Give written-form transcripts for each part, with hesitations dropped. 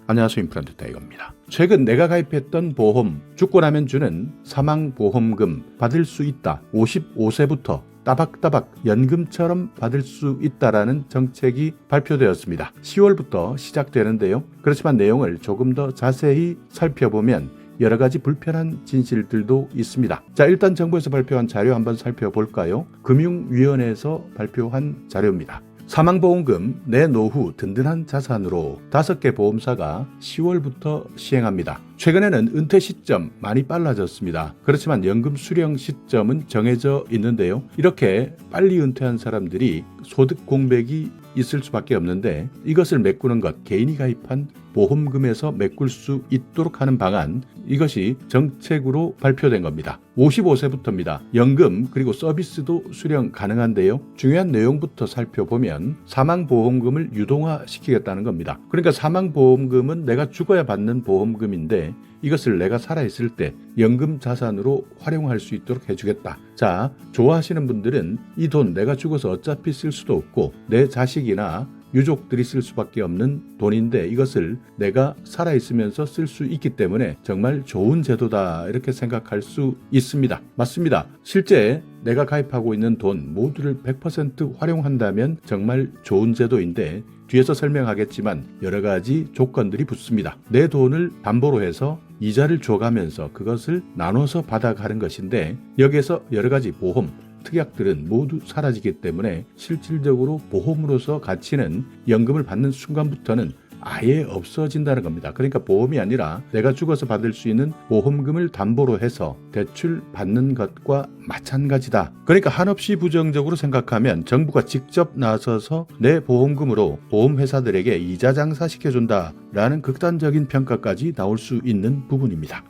안녕하세요. 임플란트 타이거입니다. 최근 내가 가입했던 보험, 죽고 나면 주는 사망보험금 받을 수 있다. 55세부터 따박따박 연금처럼 받을 수 있다라는 정책이 발표되었습니다. 10월부터 시작되는데요. 그렇지만 내용을 조금 더 자세히 살펴보면 여러 가지 불편한 진실들도 있습니다. 자, 일단 정부에서 발표한 자료 한번 살펴볼까요? 금융위원회에서 발표한 자료입니다. 사망보험금 내 노후 든든한 자산으로 5개 보험사가 10월부터 시행합니다. 최근에는 은퇴 시점 많이 빨라졌습니다. 그렇지만 연금 수령 시점은 정해져 있는데요. 이렇게 빨리 은퇴한 사람들이 소득 공백이 있을 수밖에 없는데 이것을 메꾸는 것, 개인이 가입한 보험금에서 메꿀 수 있도록 하는 방안, 이것이 정책으로 발표된 겁니다. 55세부터입니다. 연금 그리고 서비스도 수령 가능한데요. 중요한 내용부터 살펴보면 사망보험금을 유동화시키겠다는 겁니다. 그러니까 사망보험금은 내가 죽어야 받는 보험금인데 이것을 내가 살아있을 때 연금 자산으로 활용할 수 있도록 해주겠다. 자, 좋아하시는 분들은 이 돈 내가 죽어서 어차피 쓸 수도 없고 내 자식이나 유족들이 쓸 수밖에 없는 돈인데 이것을 내가 살아있으면서 쓸 수 있기 때문에 정말 좋은 제도다 이렇게 생각할 수 있습니다. 맞습니다. 실제 내가 가입하고 있는 돈 모두를 100% 활용한다면 정말 좋은 제도인데 뒤에서 설명하겠지만 여러 가지 조건들이 붙습니다. 내 돈을 담보로 해서 이자를 줘가면서 그것을 나눠서 받아가는 것인데 여기에서 여러 가지 보험, 특약들은 모두 사라지기 때문에 실질적으로 보험으로서 가치는 연금을 받는 순간부터는 아예 없어진다는 겁니다. 그러니까 보험이 아니라 내가 죽어서 받을 수 있는 보험금을 담보로 해서 대출 받는 것과 마찬가지다. 그러니까 한없이 부정적으로 생각하면 정부가 직접 나서서 내 보험금으로 보험회사들에게 이자 장사시켜준다라는 극단적인 평가까지 나올 수 있는 부분입니다.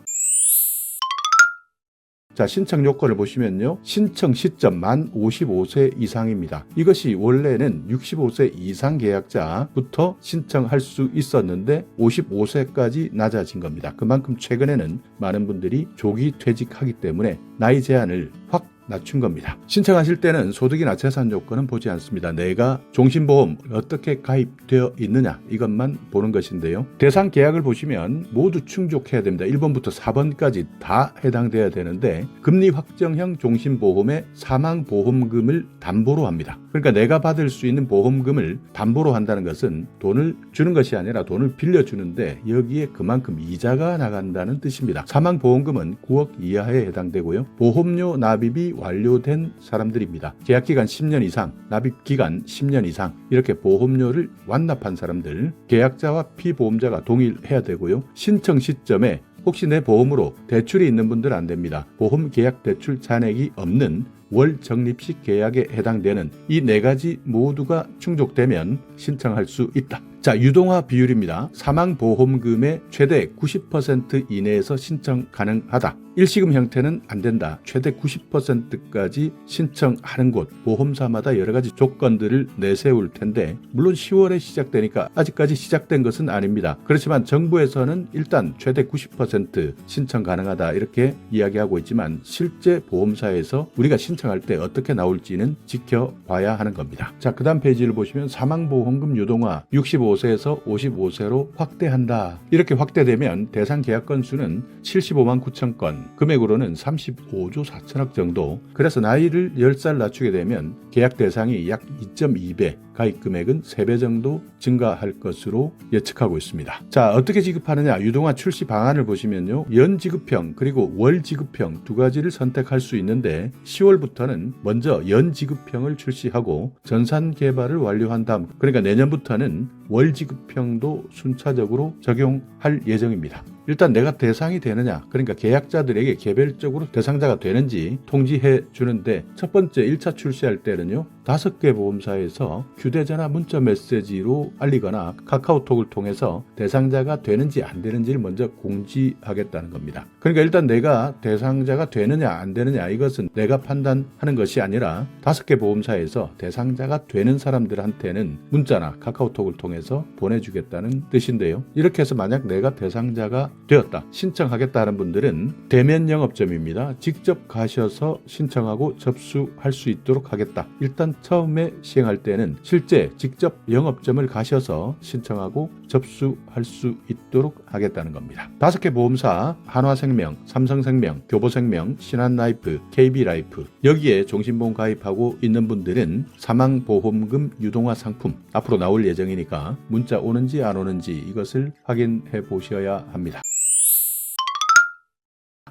자, 신청 요건을 보시면요. 신청 시점 만 55세 이상입니다. 이것이 원래는 65세 이상 계약자부터 신청할 수 있었는데 55세까지 낮아진 겁니다. 그만큼 최근에는 많은 분들이 조기 퇴직하기 때문에 나이 제한을 확 낮춘 겁니다. 신청하실 때는 소득이나 재산 요건은 보지 않습니다. 내가 종신보험 어떻게 가입되어 있느냐 이것만 보는 것인데요. 대상 계약을 보시면 모두 충족해야 됩니다. 1번부터 4번까지 다 해당돼야 되는데 금리 확정형 종신보험의 사망보험금을 담보로 합니다. 그러니까 내가 받을 수 있는 보험금을 담보로 한다는 것은 돈을 주는 것이 아니라 돈을 빌려주는데 여기에 그만큼 이자가 나간다는 뜻입니다. 사망보험금은 9억 이하에 해당되고요. 보험료 납입이 완료된 사람들입니다. 계약기간 10년 이상, 납입기간 10년 이상 이렇게 보험료를 완납한 사람들, 계약자와 피보험자가 동일해야 되고요. 신청 시점에 혹시 내 보험으로 대출이 있는 분들은 안 됩니다. 보험 계약 대출 잔액이 없는 월 적립식 계약에 해당되는 이 4가지 모두가 충족되면 신청할 수 있다. 자, 유동화 비율입니다. 사망보험금의 최대 90% 이내에서 신청 가능하다. 일시금 형태는 안 된다. 최대 90%까지 신청하는 곳, 보험사마다 여러 가지 조건들을 내세울 텐데 물론 10월에 시작되니까 아직까지 시작된 것은 아닙니다. 그렇지만 정부에서는 일단 최대 90% 신청 가능하다 이렇게 이야기하고 있지만 실제 보험사에서 우리가 신청할 때 어떻게 나올지는 지켜봐야 하는 겁니다. 자, 그 다음 페이지를 보시면 사망보험금 유동화 65세에서 55세로 확대한다. 이렇게 확대되면 대상 계약 건수는 75만 9천 건, 금액으로는 35조 4천억 정도. 그래서 나이를 10살 낮추게 되면 계약 대상이 약 2.2배, 가입 금액은 3배 정도 증가할 것으로 예측하고 있습니다. 자, 어떻게 지급하느냐? 유동화 출시 방안을 보시면요. 연지급형 그리고 월지급형 2가지를 선택할 수 있는데 10월부터는 먼저 연지급형을 출시하고 전산 개발을 완료한 다음, 그러니까 내년부터는 월지급형도 순차적으로 적용할 예정입니다. 일단 내가 대상이 되느냐, 그러니까 계약자들에게 개별적으로 대상자가 되는지 통지해 주는데 첫 번째 1차 출시할 때는요 5개 보험사에서 휴대전화 문자 메시지로 알리거나 카카오톡을 통해서 대상자가 되는지 안 되는지를 먼저 공지하겠다는 겁니다. 그러니까 일단 내가 대상자가 되느냐 안 되느냐 이것은 내가 판단하는 것이 아니라 5개 보험사에서 대상자가 되는 사람들한테는 문자나 카카오톡을 통해서 보내주겠다는 뜻인데요. 이렇게 해서 만약 내가 대상자가 되었다. 신청하겠다 하는 분들은 대면 영업점입니다. 직접 가셔서 신청하고 접수할 수 있도록 하겠다. 일단 처음에 시행할 때는 실제 직접 영업점을 가셔서 신청하고 접수할 수 있도록 하겠다는 겁니다. 5개 보험사 한화생명, 삼성생명, 교보생명, 신한라이프, KB라이프 여기에 종신보험 가입하고 있는 분들은 사망보험금 유동화 상품 앞으로 나올 예정이니까 문자 오는지 안 오는지 이것을 확인해 보셔야 합니다.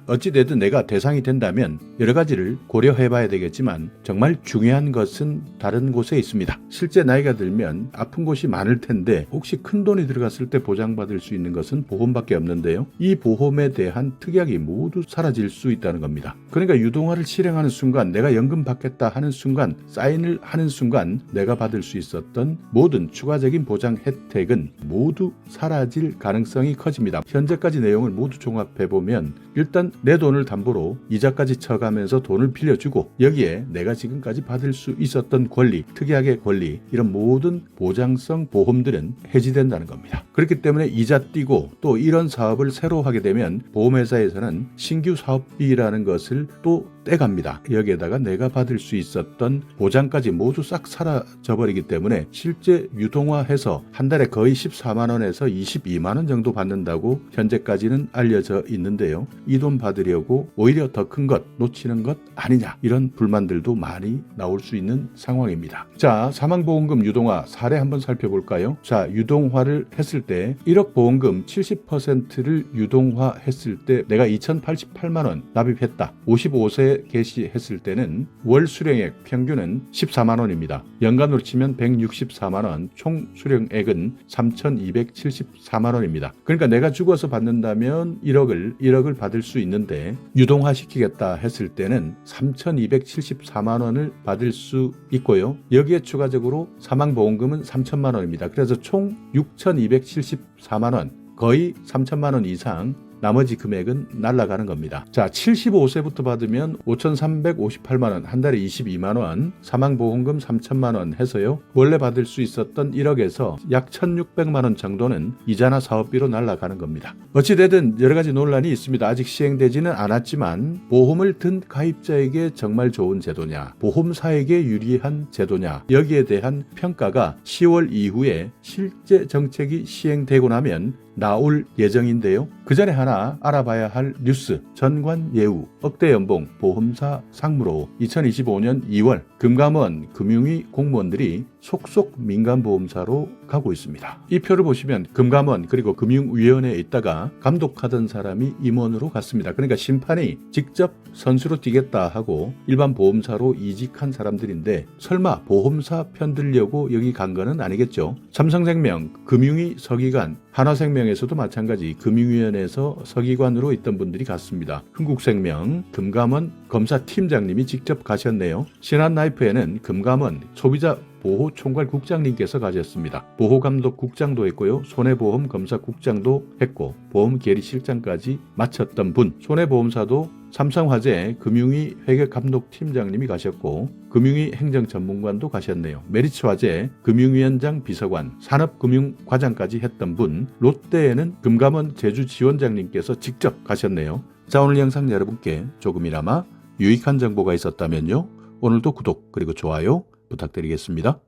어찌되든 내가 대상이 된다면 여러 가지를 고려해 봐야 되겠지만 정말 중요한 것은 다른 곳에 있습니다. 실제 나이가 들면 아픈 곳이 많을 텐데 혹시 큰 돈이 들어갔을 때 보장받을 수 있는 것은 보험밖에 없는데요. 이 보험에 대한 특약이 모두 사라질 수 있다는 겁니다. 그러니까 유동화를 실행하는 순간 내가 연금 받겠다 하는 순간 사인을 하는 순간 내가 받을 수 있었던 모든 추가적인 보장 혜택은 모두 사라질 가능성이 커집니다. 현재까지 내용을 모두 종합해 보면 일단 내 돈을 담보로 이자까지 쳐가면서 돈을 빌려주고 여기에 내가 지금까지 받을 수 있었던 권리, 특약의 권리 이런 모든 보장성 보험들은 해지된다는 겁니다. 그렇기 때문에 이자 띄고 또 이런 사업을 새로 하게 되면 보험회사에서는 신규 사업비라는 것을 또 떼갑니다. 여기에다가 내가 받을 수 있었던 보장까지 모두 싹 사라져버리기 때문에 실제 유동화해서 한 달에 거의 14만 원에서 22만 원 정도 받는다고 현재까지는 알려져 있는데요. 이 돈 받으려고 오히려 더 큰 것 놓치는 것 아니냐 이런 불만들도 많이 나올 수 있는 상황입니다. 자, 사망보험금 유동화 사례 한번 살펴볼까요? 자, 유동화를 했을 때 1억 보험금 70%를 유동화했을 때 내가 2,088만 원 납입했다. 55세 개시했을 때는 월 수령액 평균은 14만 원입니다. 연간으로 치면 164만 원, 총 수령액은 3,274만 원입니다. 그러니까 내가 죽어서 받는다면 1억을 받을 수 있는데 유동화 시키겠다 했을 때는 3,274만 원을 받을 수 있고요. 여기에 추가적으로 사망보험금은 3천만 원입니다. 그래서 총 6,274만 원, 거의 3천만 원 이상 나머지 금액은 날아가는 겁니다. 자, 75세부터 받으면 5,358만 원, 한 달에 22만 원, 사망보험금 3천만 원 해서요. 원래 받을 수 있었던 1억에서 약 1,600만 원 정도는 이자나 사업비로 날아가는 겁니다. 어찌되든 여러 가지 논란이 있습니다. 아직 시행되지는 않았지만 보험을 든 가입자에게 정말 좋은 제도냐, 보험사에게 유리한 제도냐 여기에 대한 평가가 10월 이후에 실제 정책이 시행되고 나면 나올 예정인데요. 그 전에 하나 알아봐야 할 뉴스. 전관예우 억대 연봉 보험사 상무로 2025년 2월 금감원 금융위 공무원들이 속속 민간보험사로 가고 있습니다. 이 표를 보시면 금감원 그리고 금융위원회에 있다가 감독하던 사람이 임원으로 갔습니다. 그러니까 심판이 직접 선수로 뛰겠다 하고 일반 보험사로 이직한 사람들인데 설마 보험사 편들려고 여기 간 거는 아니겠죠. 삼성생명 금융위 서기관, 한화생명에서도 마찬가지 금융위원회에서 서기관으로 있던 분들이 갔습니다. 흥국생명 금감원 검사팀장님이 직접 가셨네요. 신한라이프에는 금감원 소비자 보호총괄국장님께서 가셨습니다. 보호감독국장도 했고요. 손해보험검사국장도 했고 보험계리실장까지 마쳤던 분. 손해보험사도 삼성화재 금융위 회계감독팀장님이 가셨고 금융위 행정전문관도 가셨네요. 메리츠화재 금융위원장 비서관 산업금융과장까지 했던 분. 롯데에는 금감원 제주지원장님께서 직접 가셨네요. 자, 오늘 영상 여러분께 조금이나마 유익한 정보가 있었다면요. 오늘도 구독 그리고 좋아요 부탁드리겠습니다.